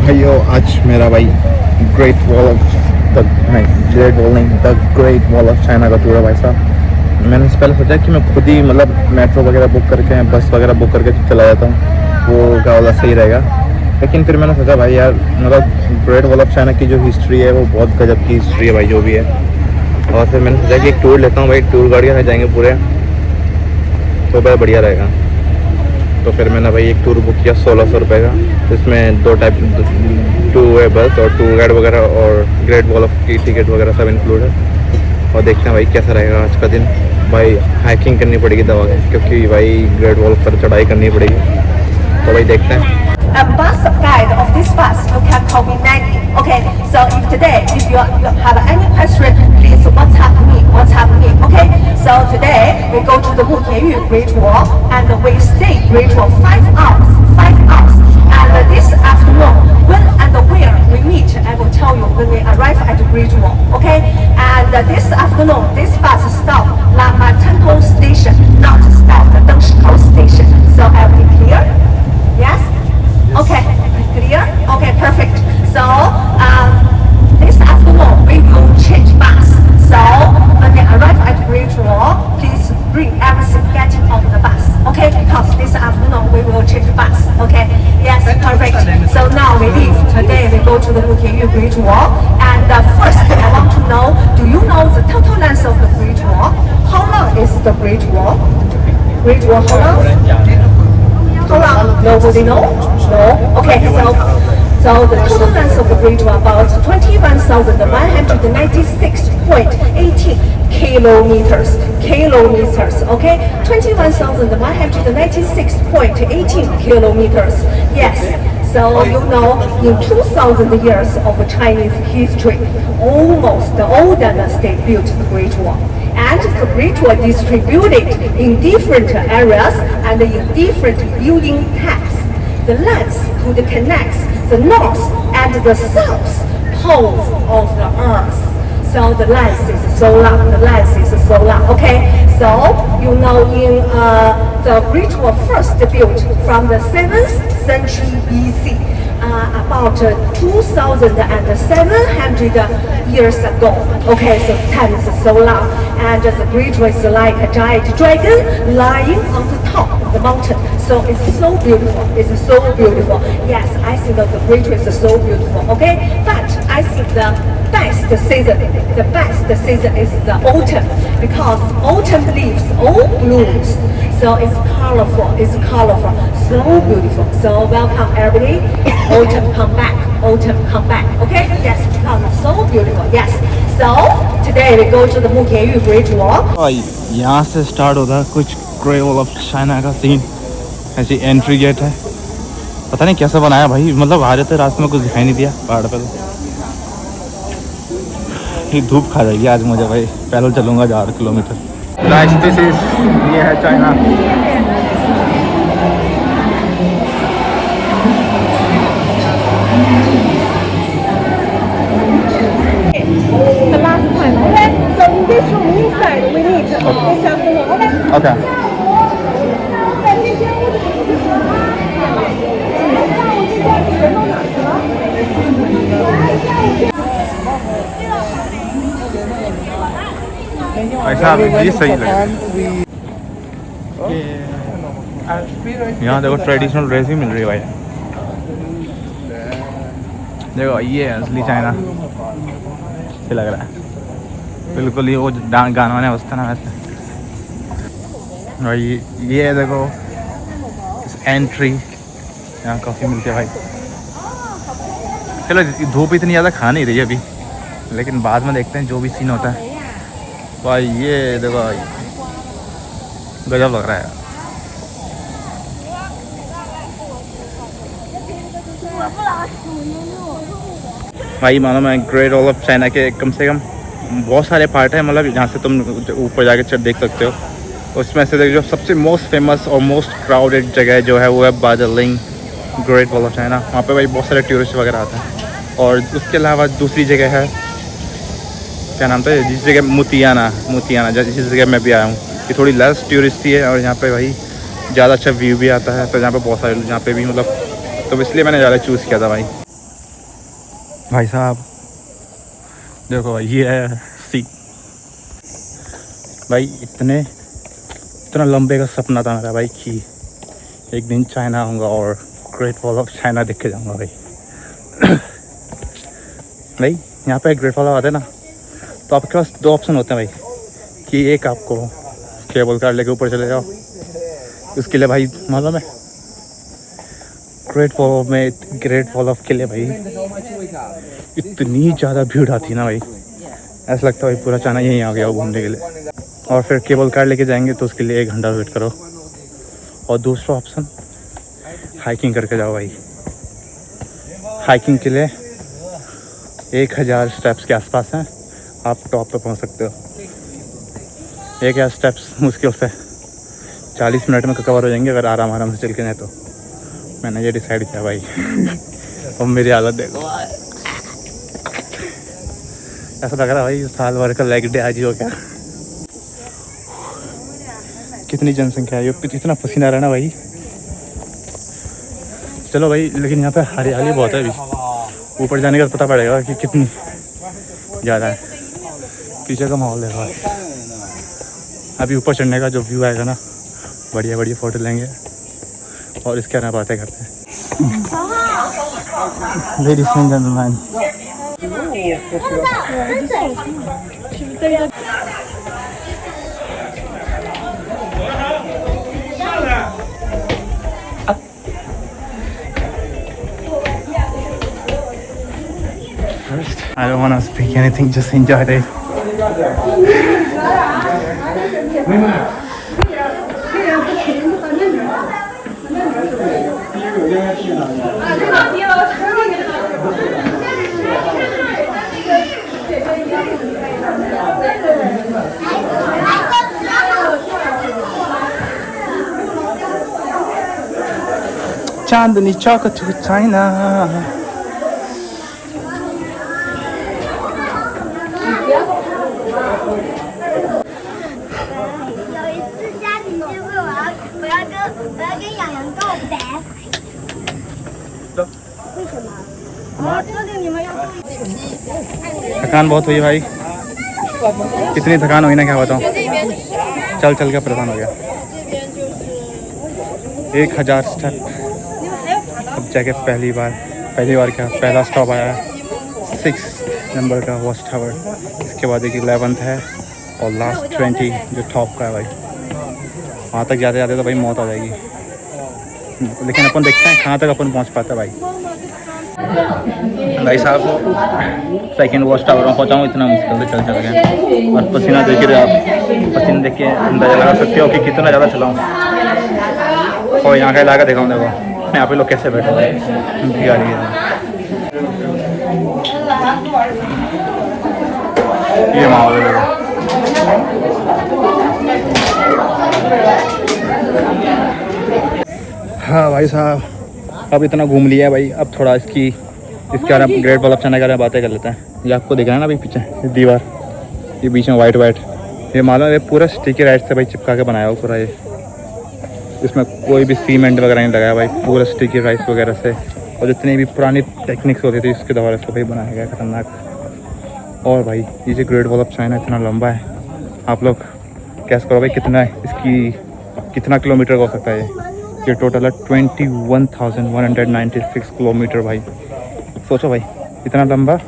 भाइयों आज मेरा भाई ग्रेट वॉल ऑफ द नहीं ग्रेट वॉल नहीं the great wall of China का टूर है भाई साहब। मैंने इससे पहले सोचा कि मैं खुद ही मतलब मेट्रो वगैरह बुक करके बस वगैरह बुक करके चला जाता हूँ, वो क्या वाला सही रहेगा। लेकिन फिर मैंने सोचा भाई यार मतलब ग्रेट वॉल ऑफ चाइना की जो हिस्ट्री है वो बहुत गजब की हिस्ट्री है भाई, जो भी है। और फिर मैंने सोचा कि एक टूर लेता हूँ भाई, टूर गाड़ियों में जाएंगे पूरे, तो बड़ा बढ़िया रहेगा। तो फिर मैंने भाई एक टूर बुक किया 1600 रुपये का। इसमें दो टाइप टू है बस, और टूर गाइड वगैरह और ग्रेट वॉल ऑफ की टिकट वगैरह सब इंक्लूड है। और देखते हैं भाई कैसा रहेगा आज का दिन। भाई हाइकिंग करनी पड़ेगी दवा के, क्योंकि भाई ग्रेट वॉल पर चढ़ाई करनी पड़ेगी। तो भाई देखते हैं। Bus guide of this bus, you can call me Maggie. Okay, so if today, if you have any question, please WhatsApp me. Okay, so today we go to the Mutianyu Great Wall and we stay Great Wall 5 hours. 5 hours. And this afternoon, when and where we meet, I will tell you when we arrive at the Great Wall. Okay, and this afternoon, this bus stop Lama Temple Station, not stop the Dengshikao Station. So are we clear? Yes. Okay, clear? Okay, perfect. So, this afternoon we will change bus. So, when we arrive at Great Wall, please bring everything getting off the bus. Okay, because this afternoon we will change bus. Okay, yes, perfect. So now we leave. Today we go to the Mutianyu Great Wall. And first, I want to know, do you know the total length of the Great Wall? How long is the Great Wall? Great Wall, how long? How long? Nobody know? No? Okay, so the total length of the Great Wall about 21,196.18 kilometers. Okay? 21,196.18 kilometers. Yes. So you know, in 2,000 years of Chinese history, almost all dynasties built the Great Wall. And the Great Wall distributed in different areas and in different building types. The length could connect the north and the south poles of the earth. So the length is so long. Okay, so you know in the Great Wall first built from the 7th century BC. About 2,700 years ago. Okay, so time is so long, and the Great Wall is like a giant dragon lying on the top of the mountain. So it's so beautiful. Yes, I think that the Great Wall is so beautiful. Okay, but I think the best season is the autumn, because autumn leaves all blooms. So it's colorful, so beautiful. So welcome everybody. Autumn come back. Okay, yes, because it's so beautiful. Yes. So today we go to the Mutianyu Great Wall. यहाँ से start होता है कुछ great wall of China का scene. ऐसी entry gate है, पता नहीं कैसे बनाया भाई, मतलब आ रहे थे रास्ते में कुछ दिखाई नहीं दिया पहाड़ पे। तो धूप खा जाएगी आज मुझे भाई, पैदल चलूँगा 1000 किलोमीटर। ये है China. The last time, okay? So in this room inside we meet this afternoon, okay? Okay. ऐसा ये सही लगा। यहाँ देखो ट्रेडिशनल ड्रेस भी मिल रही है भाई। देखो ये है असली चाइना, ये लग रहा है बिल्कुल ये वो गाना वाने बजता ना वैसे भाई। ये है देखो एंट्री, यहाँ काफ़ी मिलती है भाई। चलो धूप इतनी ज़्यादा खा नहीं रही है अभी, लेकिन बाद में देखते हैं जो भी सीन होता है भाई। ये देखो भाई गजब लग रहा है भाई। मानो मैं ग्रेट वॉल ऑफ चाइना के कम से कम बहुत सारे पार्ट हैं, मतलब जहाँ से तुम ऊपर जाके देख सकते हो। उसमें से जो सबसे मोस्ट फेमस और मोस्ट क्राउडेड जगह जो है वो है बार्जिलिंग ग्रेट वॉल ऑफ चाइना। वहाँ पे भाई बहुत सारे टूरिस्ट वगैरह आते हैं। और उसके अलावा दूसरी जगह है, क्या नाम था जिस जगह, मुतियाना जिस जगह मैं भी आया हूँ। ये थोड़ी लेस टूरिस्टी है और यहाँ पे भाई ज़्यादा अच्छा व्यू भी आता है। तो यहाँ पे बहुत सारे यहाँ पे भी मतलब, तो इसलिए मैंने ज़्यादा चूज़ किया था भाई। भाई साहब देखो भाई, ये है सी भाई। इतना लंबे का सपना था मेरा भाई कि एक दिन चाइना आऊँगा और ग्रेट वॉल ऑफ चाइना देख के जाऊँगा भाई। भाई यहाँ पे ग्रेट वॉल आते ना, तो आपके पास दो ऑप्शन होते हैं भाई कि एक आपको केबल कार लेके ऊपर चले जाओ। उसके लिए भाई मालूम है, ग्रेट वॉल ऑफ के लिए भाई इतनी ज़्यादा भीड़ आती है ना भाई, ऐसा लगता है भाई पूरा चाइना यहीं आ गया हो घूमने के लिए। और फिर केबल कार लेके जाएंगे तो उसके लिए 1 घंटा वेट करो। और दूसरा ऑप्शन हाइकिंग करके जाओ भाई। हाइकिंग के लिए 1000 स्टेप्स के आसपास हैं, आप टॉप पे पहुंच सकते हो। 1000 स्टेप्स मुश्किल से 40 मिनट में कवर हो जाएंगे अगर आराम से चल के जाए तो। मैंने ये डिसाइड किया भाई। और मेरी हालत देखो, ऐसा लग रहा है भाई साल भर का लेग डे आज ही हो गया। कितनी जनसंख्या है, ये इतना पसीना आ रहा है ना भाई। चलो भाई, लेकिन यहाँ पे हरियाली बहुत है अभी। ऊपर जाने का पता पड़ेगा कि कितनी ज़्यादा है। पीछे का माहौल देखो भाई। अभी ऊपर चढ़ने का जो व्यू आएगा ना, बढ़िया बढ़िया फ़ोटो लेंगे और इसके बारे में बातें करते हैं। Ladies and gentlemen, first, I don't want to speak anything, just enjoy it. Chandni Chowk to China. थकान बहुत हुई भाई, कितनी थकान हुई ना क्या बताऊँ। चल चल के परेशान हो गया। 1000 स्टेप। अब जाके पहली बार क्या पहला स्टॉप आया है 6 नंबर का वॉच टावर। इसके बाद एक 11th है और लास्ट 20 जो टॉप का है भाई। वहाँ तक जाते जाते तो भाई मौत आ जाएगी, लेकिन अपन देखते हैं कहाँ तक अपन पहुँच पाते हैं भाई। भाई साहब सेकंड वॉच टावर में पहुँचा हूँ, इतना मुश्किल से चल गया। और पसीना देख रहे आप, पसीना देख के अंदाजा लगा सकते हो कि कितना ज़्यादा चला हूँ। और यहाँ का इलाका देखा हूँ, देखो यहाँ पे लोग कैसे बैठे हुए हैं, भिखारी है। ये माहौल है। हाँ भाई साहब, अब इतना घूम लिया भाई, अब थोड़ा इसके बारे में ग्रेट वॉल ऑफ चाइना के बारे में बातें कर लेते हैं। ये आपको दिख रहा है ना अभी पीछे ये दीवार, ये बीच में वाइट, ये मालूम ये पूरा स्टिकी राइट से भाई चिपका के बनाया हो पूरा। ये इसमें कोई भी सीमेंट वगैरह नहीं लगाया भाई, पूरा स्टिकी राइस वगैरह से। और जितनी भी पुरानी टेक्निक्स होती थी उसके द्वारा इसको भाई बनाया गया, खतरनाक। और भाई ये जो ग्रेट वॉल ऑफ चाइना इतना लंबा है, आप लोग कैस करो भाई कितना किलोमीटर का हो सकता है। ये टोटल है 21,196 किलोमीटर भाई। सोचो भाई इतना लंबा।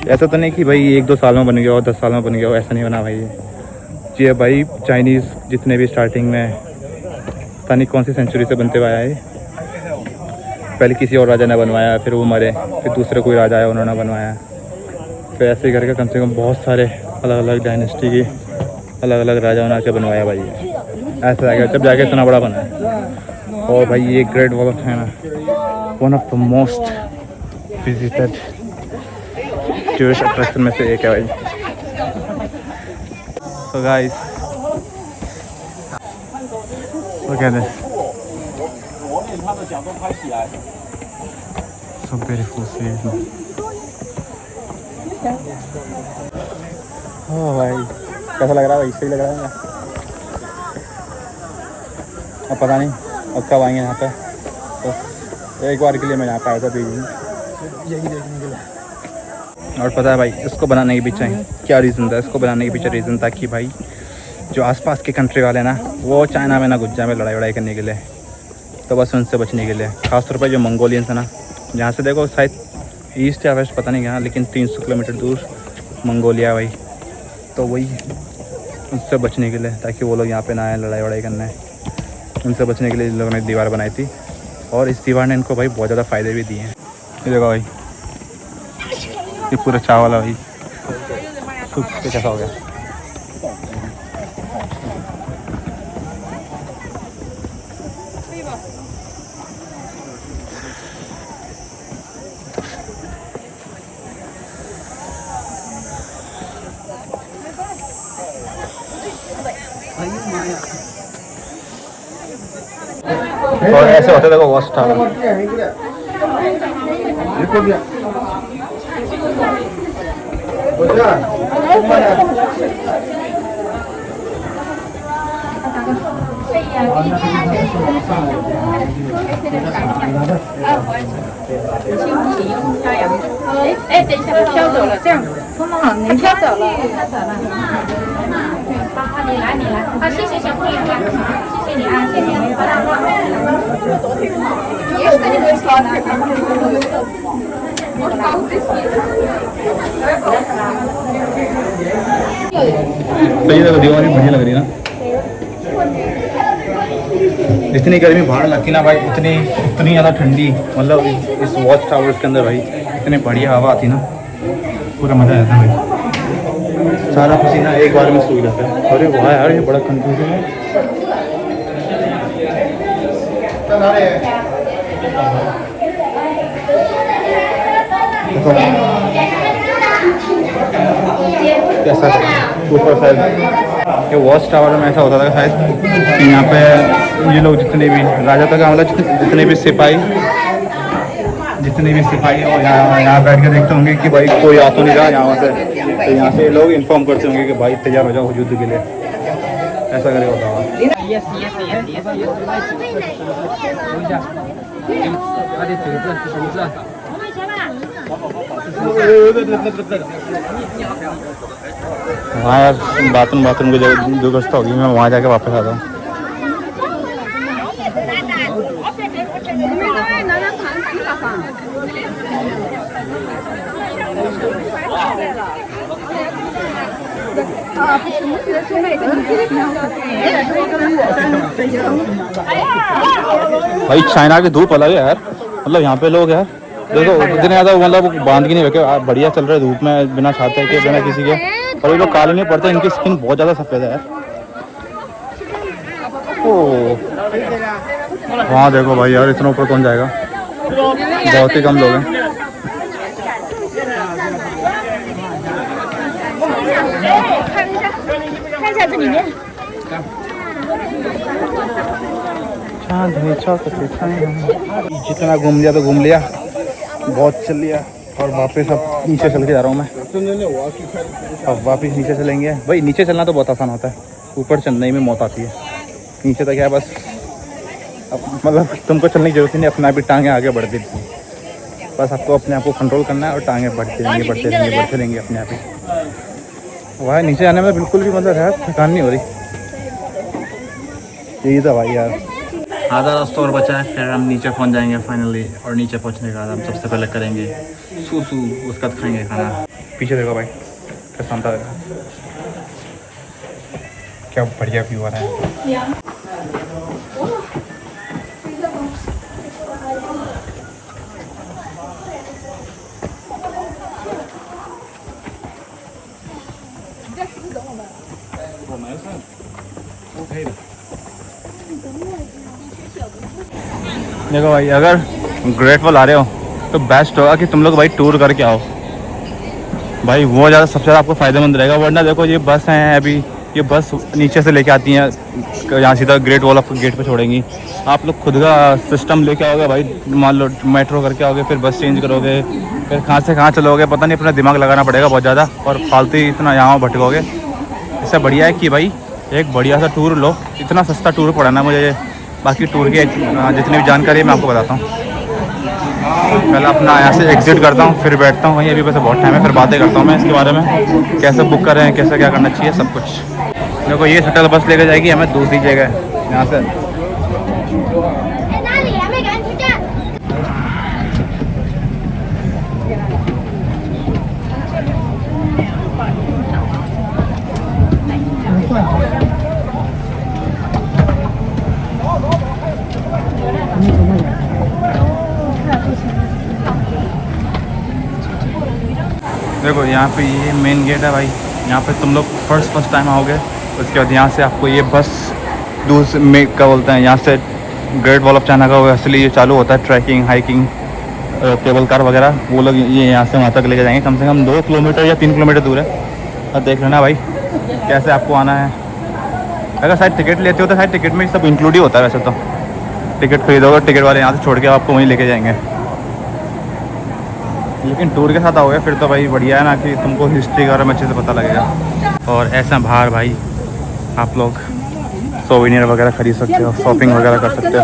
ऐसा तो नहीं कि भाई 1-2 साल में बन गया और 10 साल में बन गया, ऐसा नहीं बना भाई। ये भाई चाइनीज़ जितने भी स्टार्टिंग में पता नहीं कौन सी सेंचुरी से बनते हुए आया है। पहले किसी और राजा ने बनवाया, फिर वो मरे, फिर दूसरे कोई राजा आया उन्होंने बनवाया। फिर ऐसे ही करके कम से कम बहुत सारे अलग अलग डायनेस्टी के अलग अलग राजाओं ने आके बनवाया भाई। ऐसा आएगा जब जाके इतना बड़ा बना है। और भाई ये great wall of China one of the most visited tourist attraction में से एक है भाई। So guys, look at this. So beautiful sea. Oh भाई कैसा लग रहा है भाई? सही लग रहा है ना? अब पता नहीं अब कब आएंगे यहाँ पे। तो एक बार के लिए मैं यहाँ पे आया था 2 दिन, यही देखने के लिए। और पता है भाई इसको बनाने के पीछे क्या रीज़न था? इसको बनाने के पीछे रीज़न था कि भाई जो आसपास के कंट्री वाले ना वो चाइना में ना घुस जाए में लड़ाई वड़ाई करने के लिए, तो बस उनसे बचने के लिए। खासतौर पर जो मंगोलियंस है ना, जहाँ से देखो शायद ईस्ट या वेस्ट पता नहीं कहाँ, लेकिन 300 किलोमीटर दूर मंगोलिया है भाई, तो वही उनसे बचने के लिए, ताकि वो लोग यहाँ पे ना आए लड़ाई वड़ाई करने, उनसे बचने के लिए इन लोगों ने दीवार बनाई थी। और इस दीवार ने इनको भाई बहुत ज़्यादा फ़ायदे भी दिए हैं। ये देखो भाई, ये पूरा चावल है भाई, सूप से कैसा हो गया। और ऐसे होते देखो वॉश टावर।哎，等一下，飘走了，这样子。你飘走了。好，你来，好，谢谢小朋友啊，谢谢你啊，谢谢你。सही देखो दीवार बढ़िया लग रही है ना। जितनी गर्मी बाहर लगती ना भाई, उतनी ज़्यादा ठंडी, मतलब इस वॉच टावर्स के अंदर भाई इतनी बढ़िया हवा आती ना, पूरा मज़ा आता है भाई। सारा पसीना एक बार में सूख जाता है। अरे वाह यार, ये बड़ा कंफ्यूजन है। कैसा ऊपर शायद ये वॉच टावर में ऐसा होता था शायद कि यहाँ पे ये लोग जितने भी राजा तक मतलब जितने भी सिपाही और यहाँ बैठ के देखते होंगे कि भाई कोई आ तो नहीं रहा यहाँ से, तो यहाँ से लोग इन्फॉर्म करते होंगे कि भाई तैयार हो जाओ युद्ध के लिए। ऐसा करके होता होगा। हाँ यार, बाथरूम की जगह दुरुस्त होगी, मैं वहाँ जाके वापस आता हूँ। भाई चाइना की धूप अलग है यार, मतलब यहाँ पे लोग यार देखो इतने ज़्यादा मतलब बांध के नहीं रखे, बढ़िया चल रहे धूप में बिना छाते के बिना किसी के, और ये लोग काले नहीं पड़ते, इनकी स्किन बहुत ज़्यादा सफ़ेद है यार। ओ वहाँ देखो भाई यार, इतना ऊपर कौन जाएगा, बहुत ही कम लोग हैं। जितना घूम लिया तो घूम लिया, बहुत चल लिया, और वापस अब नीचे चल के जा रहा हूँ मैं। अब वापस नीचे चलेंगे भाई। नीचे चलना तो बहुत आसान होता है, ऊपर चलने में मौत आती है। नीचे तक क्या है बस, अब मतलब तुमको चलने की जरूरत नहीं, अपने आप ही टांगें आगे बढ़ती थी, बस आपको अपने आप को कंट्रोल करना है और टांगें बढ़ते रहेंगे अपने आप ही। वहाँ नीचे आने में बिल्कुल भी मतलब है थकान नहीं हो रही। यही था भाई यार, आधा रास्ता और बचा है, फिर हम नीचे पहुंच जाएंगे फाइनली। और नीचे पहुंचने के बाद हम सबसे पहले करेंगे सूसू, उसका खाएंगे खाना। पीछे देखो भाई, क्या शानदार है, क्या बढ़िया व्यू आ रहा है। देखो भाई, अगर ग्रेट वॉल आ रहे हो तो बेस्ट होगा कि तुम लोग भाई टूर करके आओ भाई, वो ज़्यादा सबसे ज़्यादा आपको फ़ायदेमंद रहेगा। वरना देखो ये बस हैं अभी, ये बस नीचे से लेके आती हैं, यहाँ सीधा ग्रेट वॉल ऑफ गेट पे छोड़ेंगी। आप लोग खुद का सिस्टम लेके आओगे भाई, मान लो मेट्रो करके आओगे, फिर बस चेंज करोगे, फिर कहाँ से कहाँ चलोगे पता नहीं, अपना दिमाग लगाना पड़ेगा बहुत ज़्यादा, और फालतू ही इतना यहाँ भटकोगे। इससे बढ़िया है कि भाई एक बढ़िया सा टूर लो। इतना सस्ता टूर पड़ा ना मुझे, बाकी टूर की जितनी भी जानकारी है मैं आपको बताता हूँ। पहले अपना यहाँ से एग्जिट करता हूँ, फिर बैठता हूँ वहीं। अभी वैसे बहुत टाइम है, फिर बातें करता हूँ मैं इसके बारे में, कैसे बुक करें, कैसे क्या करना चाहिए, सब कुछ। देखो ये शटल बस लेकर जाएगी हमें दूसरी जगह यहाँ से। देखो यहाँ पे ये मेन गेट है भाई। यहाँ पे तुम लोग फर्स्ट टाइम आओगे, उसके बाद यहाँ से आपको ये बस दूसरे में क्या बोलते हैं, यहाँ से ग्रेट वॉल ऑफ चाइना का असली ये चालू होता है। ट्रैकिंग, हाइकिंग, केबल कार वगैरह, वो लोग ये यहाँ से वहाँ तक लेके जाएंगे। कम से कम 2 किलोमीटर या 3 किलोमीटर दूर है। और देख लेना भाई कैसे आपको आना है। अगर शायद टिकट लेते हो तो शायद टिकट में सब इंक्लूड ही होता है। वैसे तो टिकट खरीदोगे, टिकट वाले यहाँ से छोड़ के आपको वहीं लेके जाएंगे। लेकिन टूर के साथ आओगे फिर तो भाई बढ़िया है ना, कि तुमको हिस्ट्री के बारे में अच्छे से पता लगेगा। और ऐसा बाहर भाई आप लोग सोवेनियर वगैरह खरीद सकते हो, शॉपिंग वगैरह कर सकते हो।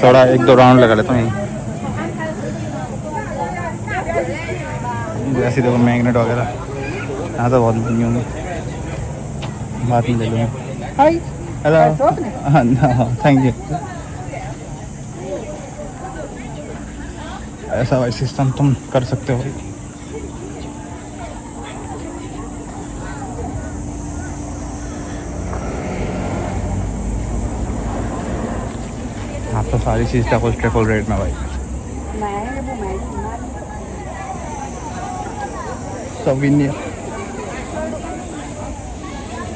थोड़ा 1-2 राउंड लगा लेता हूँ। जैसे देखो मैग्नेट वगैरह यहाँ तो बहुत महंगी होंगी, बात नहीं ले लूँगा। Hello, thank you. ऐसा भाई सिस्टम तुम कर सकते हो। आप तो सारी चीज़ ट्रिपल रेट में भाई।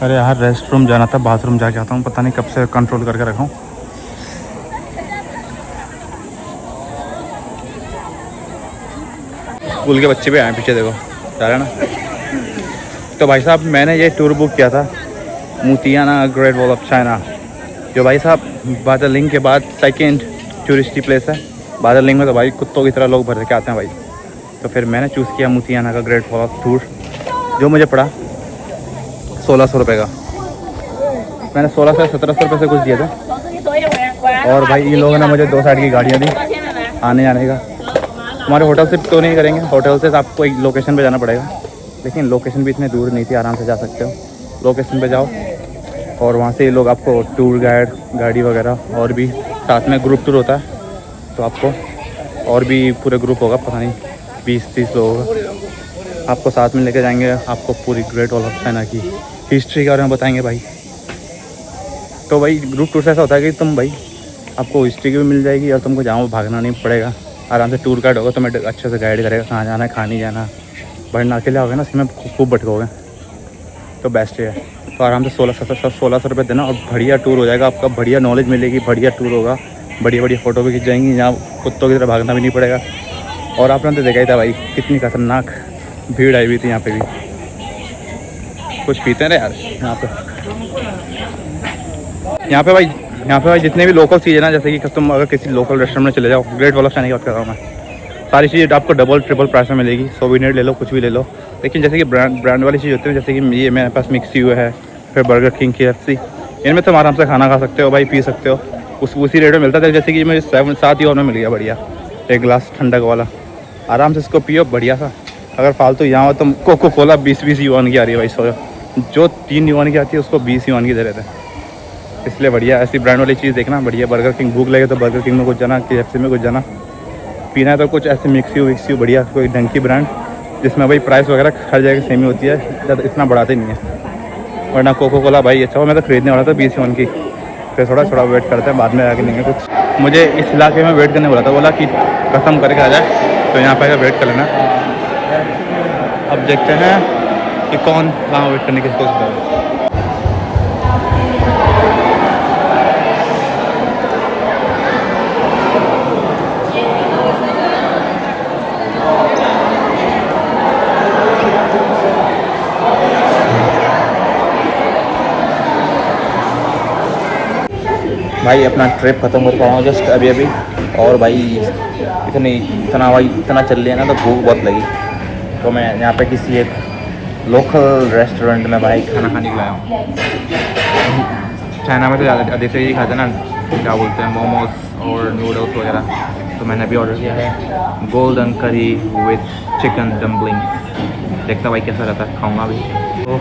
अरे यार रेस्ट रूम जाना था, बाथरूम जाके आता हूँ। पता नहीं कब से कंट्रोल करके रखा हूँ। स्कूल के बच्चे भी आए पीछे, देखो जा रहे हैं ना। तो भाई साहब मैंने ये टूर बुक किया था मोतियाना ग्रेट वॉल ऑफ चाइना, जो भाई साहब बादरलिंग के बाद सेकेंड टूरिस्टी प्लेस है। बादरलिंग में तो भाई कुत्तों की तरह लोग भर के आते हैं भाई। तो फिर मैंने चूज़ किया मोतियाना का ग्रेट वॉल ऑफ टूर, जो मुझे पड़ा 1600 रुपये का। मैंने 1600 से 1700 रुपये से कुछ दिया था। और भाई इन लोगों ने मुझे 2 साइड की गाड़ियाँ दी आने जाने का। हमारे होटल से तो नहीं करेंगे, होटल से आपको एक लोकेशन पे जाना पड़ेगा, लेकिन लोकेशन भी इतने दूर नहीं थी, आराम से जा सकते हो। लोकेशन पे जाओ और वहाँ से ये लोग आपको टूर गाइड, गाड़ी वगैरह, और भी साथ में ग्रुप टूर होता है, तो आपको और भी पूरे ग्रुप होगा, पता नहीं 20-30 लोग होगा, आपको साथ में लेके जाएंगे। आपको पूरी ग्रेट वॉल ऑफ चाइना की हिस्ट्री के बारे में बताएंगे भाई। तो भाई ग्रुप टूर से ऐसा होता है कि तुम भाई आपको हिस्ट्री की भी मिल जाएगी और तुमको जहाँ भागना नहीं पड़ेगा। आराम से टूर गाइड होगा तो मैं अच्छे से गाइड करेगा कहाँ जाना है, कहाँ नहीं जाना। वरना अकेले होगे ना इसमें खूब भटकोगे, तो बेस्ट है। तो आराम से 1600 रुपये देना और बढ़िया टूर हो जाएगा आपका, बढ़िया नॉलेज मिलेगी, बढ़िया टूर होगा, बढ़िया बढ़िया फ़ोटो भी खींच जाएंगी, यहाँ कुत्तों की तरह भागना भी नहीं पड़ेगा। और आपने तो देखा ही था भाई कितनी खतरनाक भीड़ आई हुई थी यहाँ पे भी। कुछ पीते हैं यार यहाँ पे भाई जितने भी लोकल चीज़ें ना, जैसे कि तुम अगर किसी लोकल रेस्टोरेंट में चले जाओ, ग्रेट वॉल ऑफ चाइना की बात कर रहा हूँ मैं, सारी चीज़ें आपको डबल ट्रिपल प्राइस में मिलेगी। सोवेनियर ले लो, कुछ भी ले लो। लेकिन जैसे कि ब्रांड वाली चीज़ होती है, जैसे कि ये मेरे पास मिक्सी हुआ है, फिर बर्गर किंग, KFC, इनमें तुम आराम से खाना खा सकते हो भाई, पी सकते हो। उसी रेट में मिलता था। जैसे कि मुझे 7 यून में मिल गया बढ़िया एक गिलास ठंडक वाला। आराम से इसको पियो बढ़िया सा। अगर फालतू यहाँ हो तो कोको कोला 20-20 यून की आ रही है भाई। जो 3 यून की आती है उसको 20 यून की दे रहे थे। इसलिए बढ़िया ऐसी ब्रांड वाली चीज़ देखना बढ़िया। बर्गर किंग, भूख लगे तो बर्गर किंग में कुछ जाना, KFC में कुछ जाना। पीना है तो कुछ ऐसे मिक्सी विक्सी बढ़िया, कोई ढंग की ब्रांड जिसमें भाई प्राइस वगैरह हर जगह सेम ही होती है, इतना बढ़ाते नहीं है। वरना कोको कोला भाई अच्छा हो, मैं तो खरीदने वाला था 20 यून की। फिर थोड़ा वेट करते हैं, बाद में आके लेंगे कुछ। मुझे इस इलाके में वेट करने बोला था, बोला कि ख़त्म करके आ जाए, तो यहाँ पर वेट कर लेना। अब देखते हैं कि कौन कहाँ वेट करने की कोशिश कर रहा है। भाई अपना ट्रिप ख़त्म कर पाऊँ जस्ट अभी। और भाई इतना चल लिया ना तो भूख बहुत लगी। तो मैं यहाँ पे किसी एक लोकल रेस्टोरेंट में भाई खाना खाने के लिए आया हूँ। चाइना में तो ज़्यादा अधिकतर यही खाते हैं ना, क्या बोलते हैं, मोमोज और नूडल्स वगैरह। तो मैंने अभी ऑर्डर किया है गोल्डन करी विथ चिकन डम्पलिंग। देखता भाई कैसा रहता है, खाऊंगा अभी तो।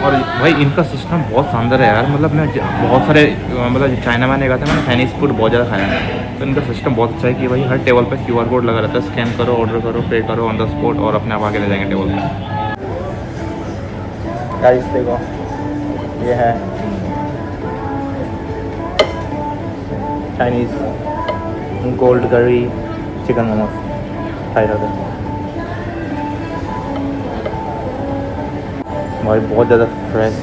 और भाई इनका सिस्टम बहुत शानदार है यार, मतलब मैं बहुत सारे मतलब चाइना में गया था, मैंने चाइनीज़ फूड बहुत ज़्यादा खाया है, तो इनका सिस्टम बहुत अच्छा है कि भाई हर टेबल पे QR कोड लगा रहता है, स्कैन करो, ऑर्डर करो, पे करो ऑन द स्पॉट और अपने आप आके ले जाएंगे टेबल पे। गाइस देखो ये है Chinese gold curry chicken momos खाई रहते हैं भाई, बहुत ज़्यादा फ्रेश।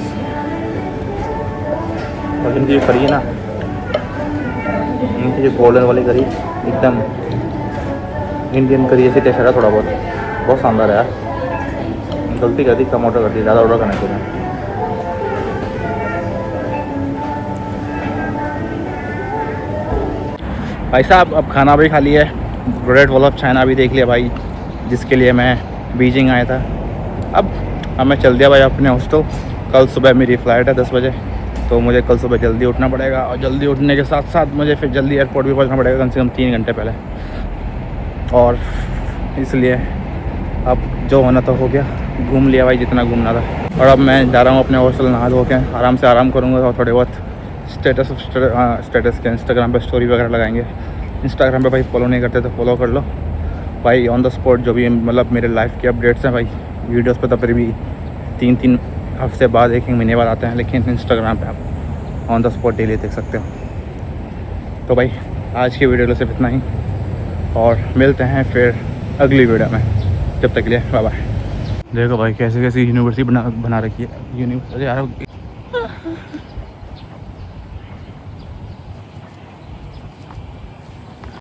और इनकी जो करी है ना, इनकी जो गोल्डन वाली करी एकदम इंडियन करी जैसे टेस्ट है, थोड़ा बहुत शानदार है यार। गलती कर दी, कम ऑर्डर कर दी, ज़्यादा ऑर्डर करना चाहिए। भाई साहब अब खाना भी खा लिया है, ग्रेट वॉल ऑफ चाइना भी देख लिया भाई, जिसके लिए मैं बीजिंग आया था। अब मैं चल दिया भाई अपने हॉस्टल। कल सुबह मेरी फ़्लाइट है 10 बजे, तो मुझे कल सुबह जल्दी उठना पड़ेगा, और जल्दी उठने के साथ साथ मुझे फिर जल्दी एयरपोर्ट भी पहुंचना पड़ेगा, कम से कम 3 घंटे पहले। और इसलिए अब जो होना था हो गया, घूम लिया भाई जितना घूमना था। और अब मैं जा रहा हूँ अपने हॉस्टल, नहा धो के आराम से आराम करूँगा, और थोड़े बहुत स्टेटस के इंस्टाग्राम पे स्टोरी वगैरह लगाएंगे। इंस्टाग्राम पे भाई फॉलो नहीं करते तो फॉलो कर लो भाई। ऑन द स्पॉट जो भी मतलब मेरे लाइफ के अपडेट्स हैं भाई, वीडियोस पे तो फिर भी 3-3 हफ्ते बाद, 1 महीने बाद आते हैं, लेकिन इंस्टाग्राम पे आप ऑन द स्पॉट डेली देख सकते हो। तो भाई आज की वीडियो सिर्फ इतना ही, और मिलते हैं फिर अगली वीडियो में। जब तक के लिए बाय बाय। देखो भाई कैसे कैसी यूनिवर्सिटी बना रखी है। यूनिवर्सिटी यार